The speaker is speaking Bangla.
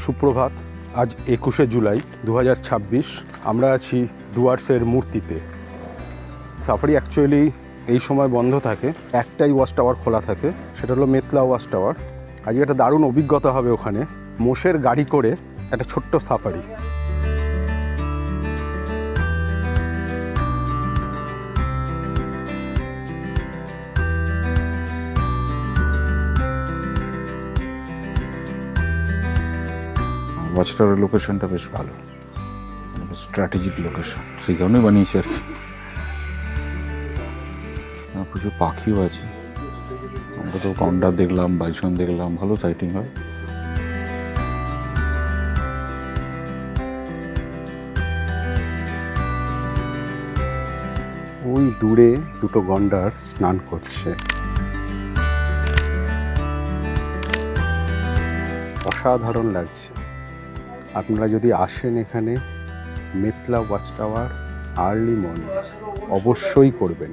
সুপ্রভাত। আজ 21শে জুলাই 2026। আমরা আছি ডুয়ার্সের মূর্তিতে। সাফারি অ্যাকচুয়ালি এই সময় বন্ধ থাকে, একটাই ওয়াচ টাওয়ার খোলা থাকে, সেটা হলো মেতলা ওয়াচ টাওয়ার। আজকে একটা দারুণ অভিজ্ঞতা হবে ওখানে, মোষের গাড়ি করে একটা ছোট্ট সাফারি। ওয়াচ টাওয়ারের লোকেশনটা বেশ ভালো, স্ট্র্যাটেজিক লোকেশন, সেই কারণেই বানিয়েছি আর কি। প্রচুর পাখিও আছে, আমরা তো কন্ডা দেখলাম, বাইসন দেখলাম, ভালো সাইটিং হয়। ওই দূরে দুটো গন্ডার স্নান করছে, অসাধারণ লাগছে। আপনারা যদি আসেন এখানে Metla watch tower early morning, অবশ্যই করবেন।